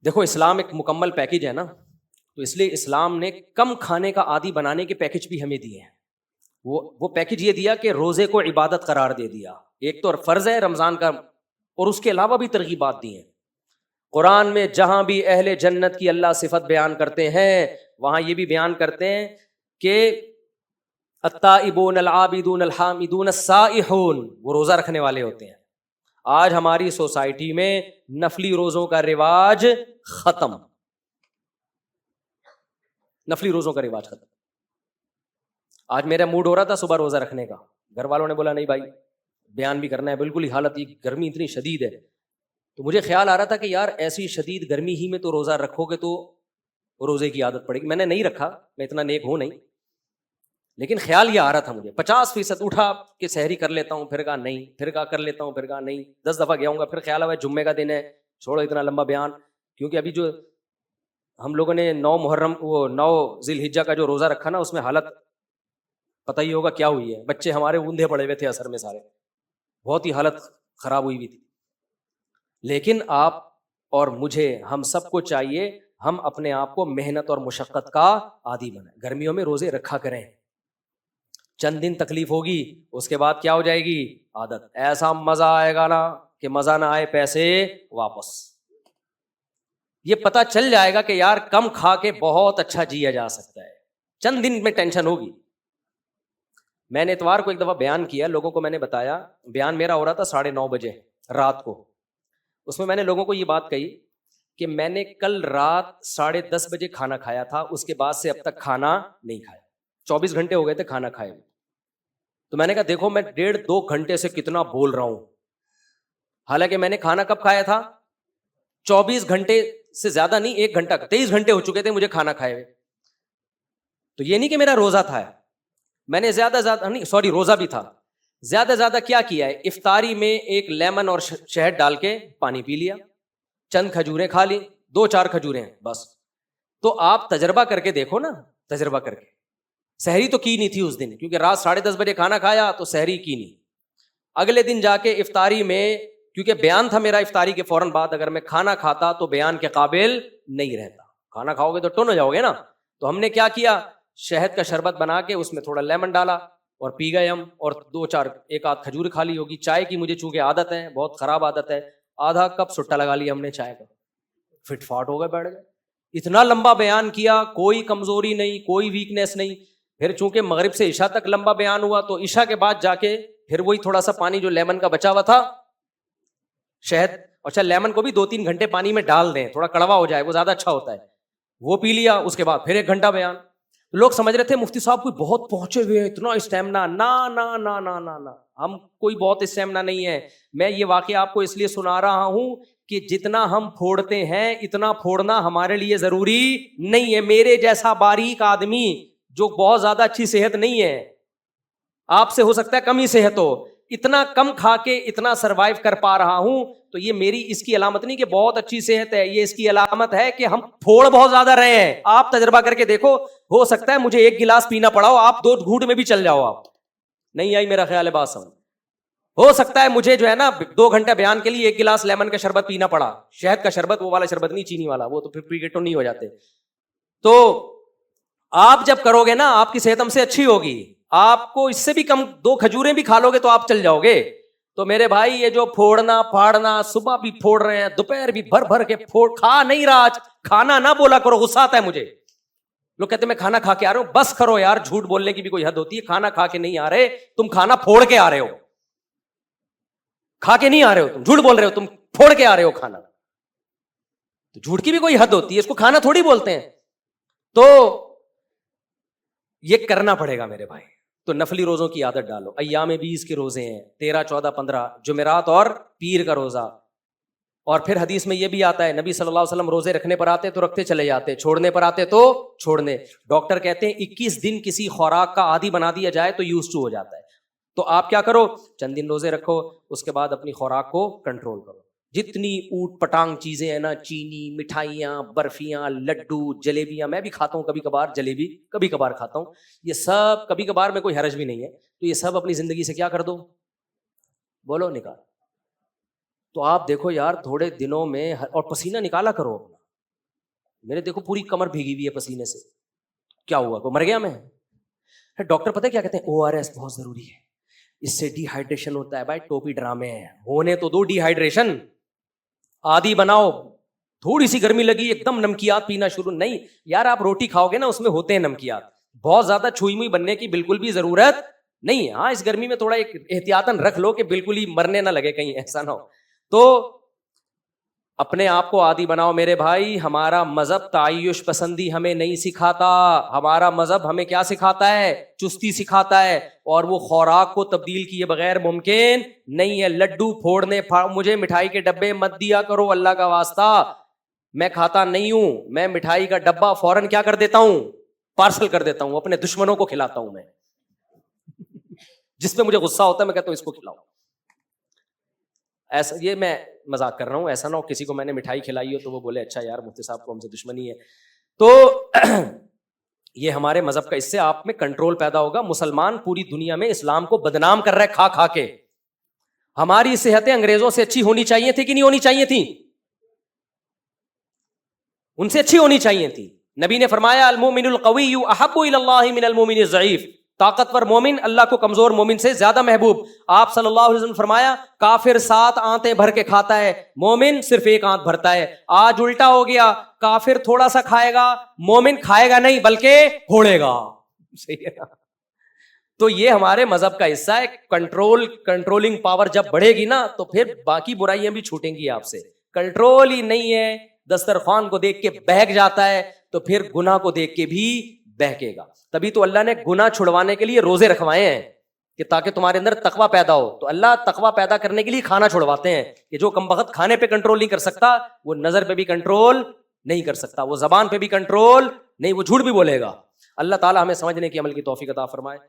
دیکھو اسلام ایک مکمل پیکج ہے نا، تو اس لیے اسلام نے کم کھانے کا عادی بنانے کے پیکج بھی ہمیں دیے ہیں. وہ پیکج یہ دیا کہ روزے کو عبادت قرار دے دیا. ایک تو فرض ہے رمضان کا، اور اس کے علاوہ بھی ترغیبات دی ہیں. قرآن میں جہاں بھی اہل جنت کی اللہ صفت بیان کرتے ہیں وہاں یہ بھی بیان کرتے ہیں کہ التائبون العابدون الحامدون السائحون، وہ روزہ رکھنے والے ہوتے ہیں. آج ہماری سوسائٹی میں نفلی روزوں کا رواج ختم، نفلی روزوں کا رواج ختم. آج میرا موڈ ہو رہا تھا صبح روزہ رکھنے کا، گھر والوں نے بولا نہیں بھائی بیان بھی کرنا ہے، بالکل ہی حالت گرمی اتنی شدید ہے. تو مجھے خیال آ رہا تھا کہ یار ایسی شدید گرمی ہی میں تو روزہ رکھو گے تو روزے کی عادت پڑے گی. میں نے نہیں رکھا، میں اتنا نیک ہوں نہیں، لیکن خیال یہ آ رہا تھا مجھے. 50% اٹھا کہ سحری کر لیتا ہوں، پھر کہا نہیں، پھر کہا کر لیتا ہوں، پھر کہا نہیں. 10 دفعہ گیا ہوں گا، پھر خیال آیا جمعے کا دن ہے، چھوڑو اتنا لمبا بیان. کیونکہ ابھی جو ہم لوگوں نے 9 ذی الحجہ کا جو روزہ رکھا نا، اس میں حالت پتہ ہی ہوگا کیا ہوئی ہے. بچے ہمارے اوندھے پڑے ہوئے تھے اثر میں سارے، بہت ہی حالت خراب ہوئی ہوئی تھی. لیکن آپ اور مجھے، ہم سب کو چاہیے ہم اپنے آپ کو محنت اور مشقت کا عادی بنائیں. گرمیوں میں روزے رکھا کریں، چند دن تکلیف ہوگی، اس کے بعد کیا ہو جائے گی عادت. ایسا مزہ آئے گا نا کہ مزہ نہ آئے پیسے واپس. یہ پتہ چل جائے گا کہ یار کم کھا کے بہت اچھا جیا جا سکتا ہے. چند دن میں ٹینشن ہوگی. میں نے اتوار کو ایک دفعہ بیان کیا، لوگوں کو میں نے بتایا، بیان میرا ہو رہا تھا 9:30 بجے رات کو. اس میں میں نے لوگوں کو یہ بات کہی کہ میں نے کل رات 10:30 بجے کھانا کھایا تھا، اس کے بعد سے اب تک کھانا نہیں کھایا. 24 گھنٹے ہو گئے تھے کھانا کھائے. تو میں نے کہا دیکھو میں 1.5-2 گھنٹے سے کتنا بول رہا ہوں، حالانکہ میں نے کھانا کب کھایا تھا؟ 24 گھنٹے سے زیادہ نہیں، 1 گھنٹہ، 23 گھنٹے ہو چکے تھے مجھے کھانا کھائے ہوئے. تو یہ نہیں کہ میرا روزہ تھا، میں نے روزہ بھی تھا. زیادہ کیا کیا ہے، افطاری میں ایک لیمن اور شہد ڈال کے پانی پی لیا، چند کھجوریں کھا لی، 2-4 کھجوریں بس. تو آپ تجربہ کر کے دیکھو نا، تجربہ کر کے. سحری تو کی نہیں تھی اس دن، کیونکہ رات 10:30 بجے کھانا کھایا تو سحری کی نہیں. اگلے دن جا کے افطاری میں، کیونکہ بیان تھا میرا افطاری کے فوراً بعد، اگر میں کھانا کھاتا تو بیان کے قابل نہیں رہتا. کھانا کھاؤ گے تو ٹن ہو جاؤ گے نا. تو ہم نے کیا کیا، شہد کا شربت بنا کے اس میں تھوڑا لیمن ڈالا اور پی گئے ہم، اور 2-4 ایک آدھ کھجور کھا لی ہوگی. چائے کی مجھے چونکہ عادت ہے، بہت خراب عادت ہے، آدھا کپ سٹا لگا لیا ہم نے چائے کا، فٹ فاٹ ہو گئے، بیٹھ گئے. اتنا لمبا بیان کیا، کوئی کمزوری نہیں، کوئی ویکنیس نہیں. پھر چونکہ مغرب سے عشاء تک لمبا بیان ہوا، تو عشاء کے بعد جا کے پھر وہی تھوڑا سا پانی جو لیمن کا بچا ہوا تھا، شہد، اچھا لیمن کو بھی 2-3 گھنٹے پانی میں ڈال دیں، تھوڑا کڑوا ہو جائے، وہ زیادہ اچھا ہوتا ہے، وہ پی لیا. اس کے بعد پھر 1 گھنٹہ بیان. لوگ سمجھ رہے تھے مفتی صاحب کوئی بہت پہنچے ہوئے ہیں، اتنا اسٹیمنا. نا، ہم کوئی بہت اسٹیمنا نہیں ہے. میں یہ واقعہ آپ کو اس لیے سنا رہا ہوں کہ جتنا ہم پھوڑتے ہیں اتنا پھوڑنا ہمارے لیے ضروری نہیں ہے. میرے جیسا باریک آدمی جو بہت زیادہ اچھی صحت نہیں ہے، آپ سے ہو سکتا ہے کم ہی صحت ہو، اتنا کم کھا کے اتنا سروائیو کر پا رہا ہوں، تو یہ میری اس کی علامت نہیں کہ بہت اچھی صحت ہے، یہ اس کی علامت ہے کہ ہم پھوڑ بہت زیادہ رہے ہیں. آپ تجربہ کر کے دیکھو، ہو سکتا ہے مجھے 1 گلاس پینا پڑا ہو، آپ 2 گھونٹ میں بھی چل جاؤ. آپ نہیں آئی میرا خیال ہے بات سمجھ. ہو سکتا ہے مجھے جو ہے نا 2 گھنٹے بیان کے لیے 1 گلاس لیمن کا شربت پینا پڑا، شہد کا شربت، وہ والا شربت نہیں، چینی والا، وہ تو پھر پی کے ٹو نہیں ہو جاتے. تو آپ جب کرو گے نا آپ کی صحت ہم سے اچھی ہوگی. آپ کو اس سے بھی کم 2 کھجوریں بھی کھا لو گے تو آپ چل جاؤ گے. تو میرے بھائی یہ جو پھوڑنا پھاڑنا، صبح بھی پھوڑ رہے ہیں، دوپہر بھی بھر کے پھوڑ، کھا نہیں رہا. آج کھانا نہ بولا کرو، غصہ آتا ہے مجھے. لوگ کہتے ہیں میں کھانا کھا کے آ رہا ہوں. بس کرو یار، جھوٹ بولنے کی بھی کوئی حد ہوتی ہے. کھانا کھا کے نہیں آ رہے تم، کھانا پھوڑ کے آ رہے ہو. کھا کے نہیں آ رہے ہو تم، جھوٹ بول رہے ہو، تم پھوڑ کے آ رہے ہو کھانا. تو جھوٹ کی بھی کوئی حد ہوتی ہے، اس کو کھانا تھوڑی بولتے ہیں. تو یہ کرنا پڑے گا میرے بھائی. تو نفلی روزوں کی عادت ڈالو. ایام 20 کے روزے ہیں، 13، 14، 15، جمعرات اور پیر کا روزہ. اور پھر حدیث میں یہ بھی آتا ہے، نبی صلی اللہ علیہ وسلم روزے رکھنے پر آتے تو رکھتے چلے جاتے، چھوڑنے پر آتے تو چھوڑنے. ڈاکٹر کہتے ہیں 21 دن کسی خوراک کا عادی بنا دیا جائے تو یوز ٹو ہو جاتا ہے. تو آپ کیا کرو، چند دن روزے رکھو، اس کے بعد اپنی خوراک کو کنٹرول کرو. جتنی اوٹ پٹانگ چیزیں ہیں نا، چینی، مٹھائیاں، برفیاں، لڈو، جلیبیاں، میں بھی کھاتا ہوں کبھی کبھار، جلیبی کبھی کبھار کھاتا ہوں، یہ سب کبھی کبھار میں کوئی حرج بھی نہیں ہے. تو یہ سب اپنی زندگی سے کیا کر دو، بولو، نکال. تو آپ دیکھو یار تھوڑے دنوں میں، اور پسینہ نکالا کرو اپنا. میرے دیکھو پوری کمر بھیگی ہوئی ہے پسینے سے. کیا ہوا, کو مر گیا میں؟ ڈاکٹر پتہ کیا کہتے ہیں, ORS بہت ضروری ہے, اس سے ڈی ہائیڈریشن ہوتا ہے. بھائی ٹوپی ڈرامے ہیں, ہونے تو دو ڈی ہائیڈریشن, آدھی بناؤ. تھوڑی سی گرمی لگی ایک دم نمکیات پینا شروع, نہیں یار آپ روٹی کھاؤ گے نا اس میں ہوتے ہیں نمکیات, بہت زیادہ چھوئی موئی بننے کی بالکل بھی ضرورت نہیں ہے. ہاں اس گرمی میں تھوڑا ایک احتیاطاً رکھ لو کہ بالکل ہی مرنے نہ لگے, کہیں ایسا نہ ہو. تو اپنے آپ کو عادی بناؤ میرے بھائی. ہمارا مذہب تعیش پسندی ہمیں نہیں سکھاتا, ہمارا مذہب ہمیں کیا سکھاتا ہے؟ چستی سکھاتا ہے, اور وہ خوراک کو تبدیل کیے بغیر ممکن نہیں ہے. لڈو پھوڑنے مجھے مٹھائی کے ڈبے مت دیا کرو اللہ کا واسطہ, میں کھاتا نہیں ہوں. میں مٹھائی کا ڈبہ فوراً کیا کر دیتا ہوں؟ پارسل کر دیتا ہوں, اپنے دشمنوں کو کھلاتا ہوں. میں جس پہ مجھے غصہ ہوتا ہے میں کہتا ہوں اس کو کھلاؤ. ایسا, یہ میں مذاق کر رہا ہوں, ایسا نہ ہو کسی کو میں نے مٹھائی کھلائی ہو تو وہ بولے اچھا یار مفتی صاحب کو ہم سے دشمنی ہے. تو یہ ہمارے مذہب کا, اس سے آپ میں کنٹرول پیدا ہوگا. مسلمان پوری دنیا میں اسلام کو بدنام کر رہا ہے کھا کھا کے. ہماری صحتیں انگریزوں سے اچھی ہونی چاہیے تھی کہ نہیں ہونی چاہیے تھی؟ ان سے اچھی ہونی چاہیے تھی. نبی نے فرمایا المؤمن القوی احب الی اللہ من المؤمن الضعیف, طاقتور مومن اللہ کو کمزور مومن سے زیادہ محبوب. آپ صلی اللہ علیہ وسلم فرمایا کافر 7 آنتیں بھر کے کھاتا ہے, مومن صرف 1 آنت بھرتا ہے. آج الٹا ہو گیا, کافر تھوڑا سا کھائے گا, مومن کھائے گا نہیں بلکہ پھوڑے گا. صحیح ہے نا؟ تو یہ ہمارے مذہب کا حصہ ہے. کنٹرولنگ پاور جب بڑھے گی نا تو پھر باقی برائیاں بھی چھوٹیں گی آپ سے. کنٹرول ہی نہیں ہے, دسترخوان کو دیکھ کے بہک جاتا ہے تو پھر گناہ کو دیکھ کے بھی بہکے گا. تبھی تو اللہ نے گناہ چھڑوانے کے لیے روزے رکھوائے ہیں کہ تاکہ تمہارے اندر تقویٰ پیدا ہو. تو اللہ تقویٰ پیدا کرنے کے لیے کھانا چھڑواتے ہیں کہ جو کمبخت کھانے پہ کنٹرول نہیں کر سکتا وہ نظر پہ بھی کنٹرول نہیں کر سکتا, وہ زبان پہ بھی کنٹرول نہیں, وہ جھوٹ بھی بولے گا. اللہ تعالی ہمیں سمجھنے کی عمل کی توفیق عطا فرمائے.